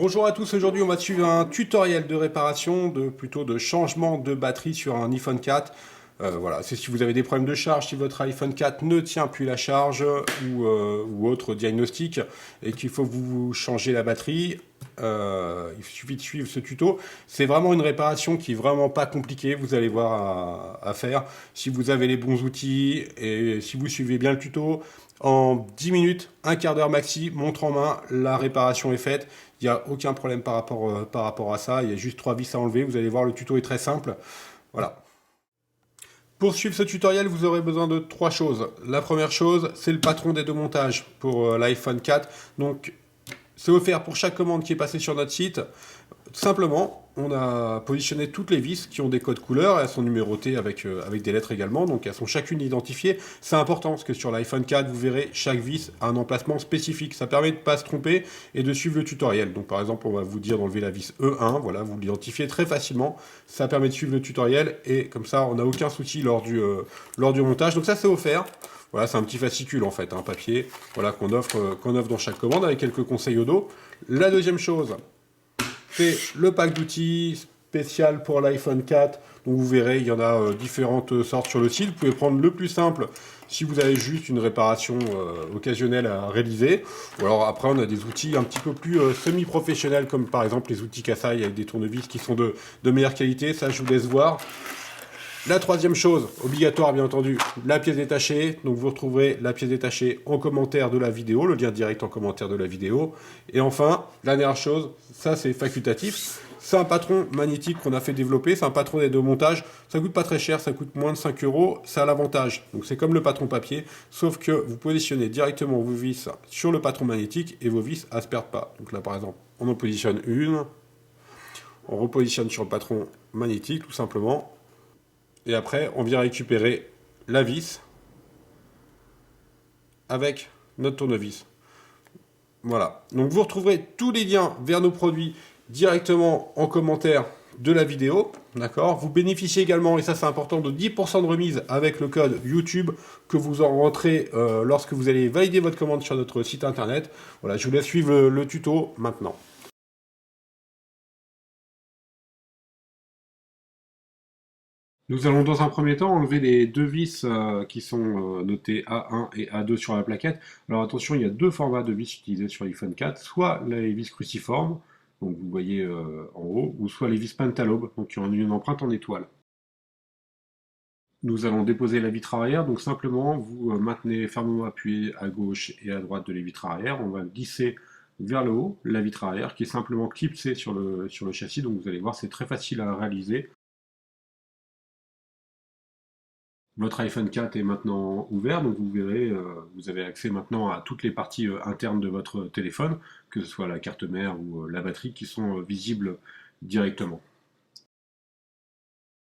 Bonjour à tous, aujourd'hui on va suivre un tutoriel de réparation, plutôt de changement de batterie sur un iPhone 4. Voilà, c'est si vous avez des problèmes de charge, si votre iPhone 4 ne tient plus la charge ou autre diagnostic et qu'il faut vous changer la batterie, il suffit de suivre ce tuto. C'est vraiment une réparation qui est vraiment pas compliquée, vous allez voir à faire. Si vous avez les bons outils et si vous suivez bien le tuto, en 10 minutes, un quart d'heure maxi, montre en main, la réparation est faite. Il n'y a aucun problème par rapport à ça. Il y a juste 3 vis à enlever. Vous allez voir, le tuto est très simple. Voilà. Pour suivre ce tutoriel, vous aurez besoin de 3 choses. La première chose, c'est le patron des deux montages pour l'iPhone 4. Donc, c'est offert pour chaque commande qui est passée sur notre site. Simplement, on a positionné toutes les vis qui ont des codes couleurs, elles sont numérotées avec des lettres également, donc elles sont chacune identifiées. C'est important parce que sur l'iPhone 4, vous verrez chaque vis a un emplacement spécifique. Ça permet de ne pas se tromper et de suivre le tutoriel. Donc par exemple, on va vous dire d'enlever la vis E1, voilà, vous l'identifiez très facilement. Ça permet de suivre le tutoriel et comme ça, on n'a aucun souci lors du montage. Donc ça, c'est offert. Voilà, c'est un petit fascicule en fait, un papier, voilà, qu'on offre dans chaque commande avec quelques conseils au dos. La deuxième chose, c'est le pack d'outils spécial pour l'iPhone 4. Donc vous verrez, il y en a différentes sortes sur le site. Vous pouvez prendre le plus simple si vous avez juste une réparation occasionnelle à réaliser. Ou alors après, on a des outils un petit peu plus semi-professionnels, comme par exemple les outils Kasai avec des tournevis qui sont de meilleure qualité. Ça, je vous laisse voir. La troisième chose, obligatoire bien entendu, la pièce détachée. Donc vous retrouverez la pièce détachée en commentaire de la vidéo, le lien direct en commentaire de la vidéo. Et enfin, la dernière chose, ça c'est facultatif, c'est un patron magnétique qu'on a fait développer, c'est un patron d'aide au montage. Ça coûte pas très cher, ça coûte moins de 5 euros, ça a l'avantage. Donc c'est comme le patron papier, sauf que vous positionnez directement vos vis sur le patron magnétique et vos vis ne se perdent pas. Donc là par exemple, on en positionne une, on repositionne sur le patron magnétique tout simplement. Et après, on vient récupérer la vis avec notre tournevis. Voilà. Donc vous retrouverez tous les liens vers nos produits directement en commentaire de la vidéo. D'accord. Vous bénéficiez également, et ça c'est important, de 10% de remise avec le code YouTube que vous en rentrez lorsque vous allez valider votre commande sur notre site internet. Voilà, je vous laisse suivre le tuto maintenant. Nous allons dans un premier temps enlever les deux vis qui sont notées A1 et A2 sur la plaquette. Alors attention, il y a deux formats de vis utilisés sur l'iPhone 4, soit les vis cruciformes, donc vous voyez en haut, ou soit les vis pentalobes, donc qui ont une empreinte en étoile. Nous allons déposer la vitre arrière, donc simplement vous maintenez fermement appuyé à gauche et à droite de les vitres arrière. On va glisser vers le haut la vitre arrière qui est simplement clipsée sur le châssis, donc vous allez voir c'est très facile à réaliser. Votre iPhone 4 est maintenant ouvert, donc vous verrez, vous avez accès maintenant à toutes les parties internes de votre téléphone, que ce soit la carte mère ou la batterie, qui sont visibles directement.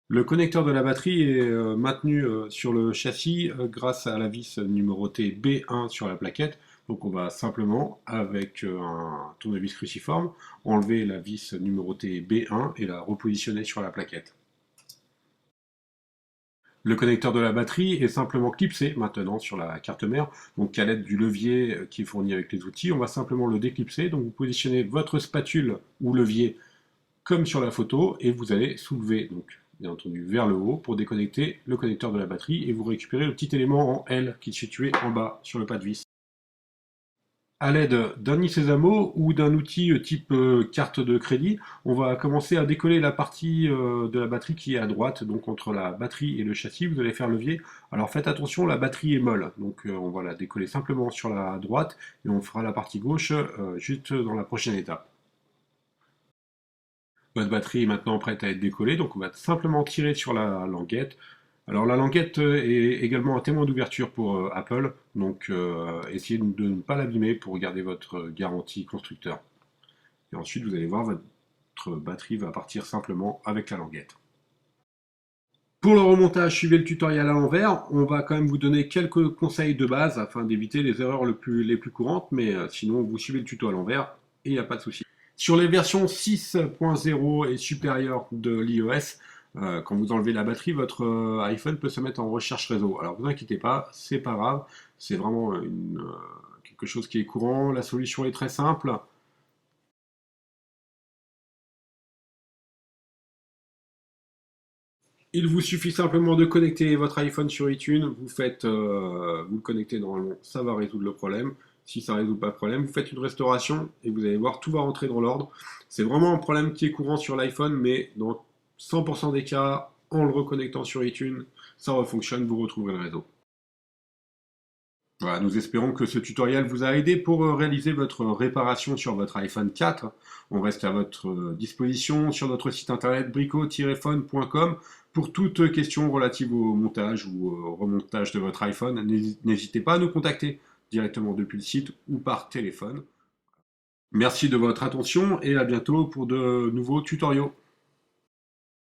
Le connecteur de la batterie est maintenu sur le châssis grâce à la vis numérotée B1 sur la plaquette. Donc on va simplement, avec un tournevis cruciforme, enlever la vis numérotée B1 et la repositionner sur la plaquette. Le connecteur de la batterie est simplement clipsé maintenant sur la carte mère, donc à l'aide du levier qui est fourni avec les outils, on va simplement le déclipser. Donc vous positionnez votre spatule ou levier comme sur la photo et vous allez soulever, donc bien entendu vers le haut pour déconnecter le connecteur de la batterie et vous récupérez le petit élément en L qui est situé en bas sur le pas de vis. À l'aide d'un nid Sésamo ou d'un outil type carte de crédit, on va commencer à décoller la partie de la batterie qui est à droite, donc entre la batterie et le châssis, vous allez faire levier. Alors faites attention, la batterie est molle, donc on va la décoller simplement sur la droite et on fera la partie gauche juste dans la prochaine étape. Votre batterie est maintenant prête à être décollée, donc on va simplement tirer sur la languette. Alors la languette est également un témoin d'ouverture pour Apple, donc essayez de ne pas l'abîmer pour garder votre garantie constructeur. Et ensuite vous allez voir, votre batterie va partir simplement avec la languette. Pour le remontage, suivez le tutoriel à l'envers. On va quand même vous donner quelques conseils de base afin d'éviter les erreurs les plus courantes, mais sinon vous suivez le tuto à l'envers et il n'y a pas de souci. Sur les versions 6.0 et supérieures de l'iOS, quand vous enlevez la batterie, votre iPhone peut se mettre en recherche réseau. Alors vous inquiétez pas, c'est pas grave, c'est vraiment quelque chose qui est courant. La solution est très simple. Il vous suffit simplement de connecter votre iPhone sur iTunes, vous le connectez normalement, ça va résoudre le problème. Si ça ne résout pas le problème, vous faites une restauration et vous allez voir, tout va rentrer dans l'ordre. C'est vraiment un problème qui est courant sur l'iPhone, mais dans 100% des cas, en le reconnectant sur iTunes, ça refonctionne, vous retrouverez le réseau. Voilà, nous espérons que ce tutoriel vous a aidé pour réaliser votre réparation sur votre iPhone 4. On reste à votre disposition sur notre site internet brico-phone.com pour toute question relative au montage ou au remontage de votre iPhone. N'hésitez pas à nous contacter directement depuis le site ou par téléphone. Merci de votre attention et à bientôt pour de nouveaux tutoriaux.